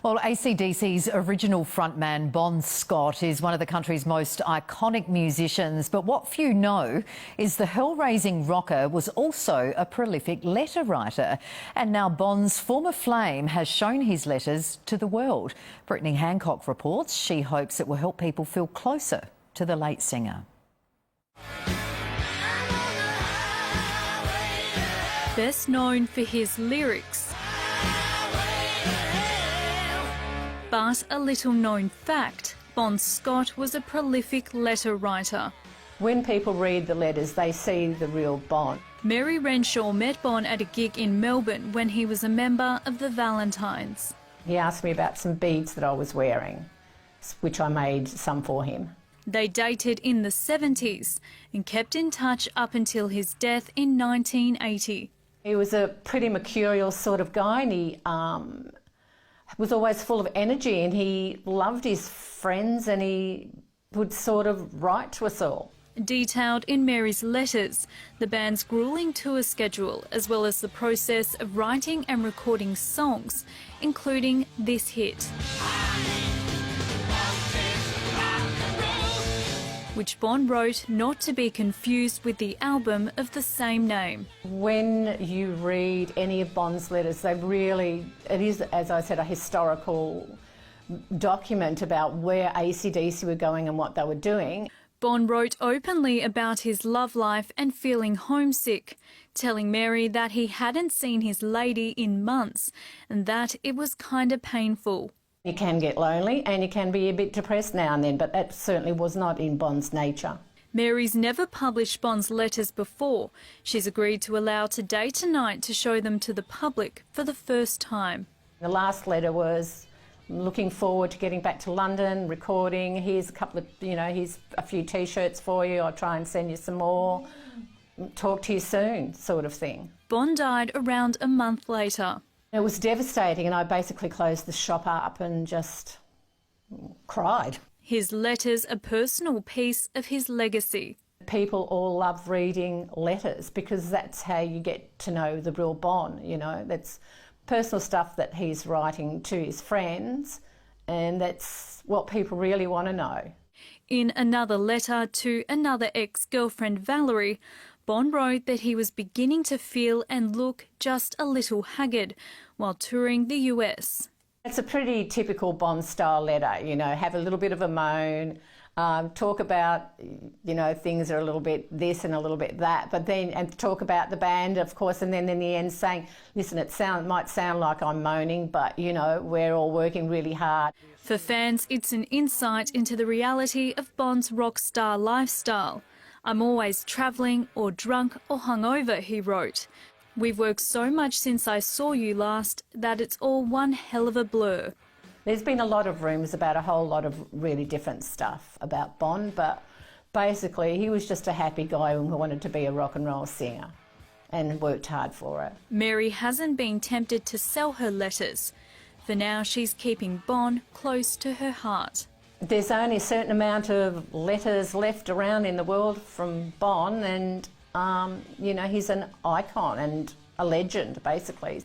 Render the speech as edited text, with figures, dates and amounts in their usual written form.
Well, AC/DC's original frontman Bon Scott is one of the country's most iconic musicians, but what few know is the hell-raising rocker was also a prolific letter writer. And now Bon's former flame has shown his letters to the world. Brittany Hancock reports she hopes it will help people feel closer to the late singer. Best known for his lyrics, but a little-known fact, Bon Scott was a prolific letter writer. When people read the letters, they see the real Bon. Mary Renshaw met Bon at a gig in Melbourne when he was a member of the Valentines. He asked me about some beads that I was wearing, which I made some for him. They dated in the 70s and kept in touch up until his death in 1980. He was a pretty mercurial sort of guy, and he was always full of energy, and he loved his friends, and he would sort of write to us all. Detailed in Mary's letters, the band's gruelling tour schedule, as well as the process of writing and recording songs, including this hit, which Bon wrote not to be confused with the album of the same name. When you read any of Bon's letters, it is, as I said, a historical document about where AC/DC were going and what they were doing. Bon wrote openly about his love life and feeling homesick, telling Mary that he hadn't seen his lady in months and that it was kind of painful. You can get lonely and you can be a bit depressed now and then, but that certainly was not in Bon's nature. Mary's never published Bon's letters before. She's agreed to allow Today Tonight to show them to the public for the first time. The last letter was looking forward to getting back to London, recording. Here's a couple of, here's a few T-shirts for you. I'll try and send you some more. Talk to you soon, sort of thing. Bon died around a month later. It was devastating, and I basically closed the shop up and just cried. His letters, a personal piece of his legacy. People all love reading letters because that's how you get to know the real Bon, That's personal stuff that he's writing to his friends, and that's what people really want to know. In another letter to another ex-girlfriend, Valerie, Bon wrote that he was beginning to feel and look just a little haggard while touring the US. It's a pretty typical Bon-style letter, have a little bit of a moan, talk about, things are a little bit this and a little bit that, and talk about the band, of course, and then in the end saying, listen, might sound like I'm moaning, but, we're all working really hard. For fans, it's an insight into the reality of Bon's rock star lifestyle. I'm always travelling or drunk or hungover, he wrote. We've worked so much since I saw you last that it's all one hell of a blur. There's been a lot of rumours about a whole lot of really different stuff about Bon, but basically he was just a happy guy who wanted to be a rock and roll singer and worked hard for it. Mary hasn't been tempted to sell her letters. For now, she's keeping Bon close to her heart. There's only a certain amount of letters left around in the world from Bon, and he's an icon and a legend, basically.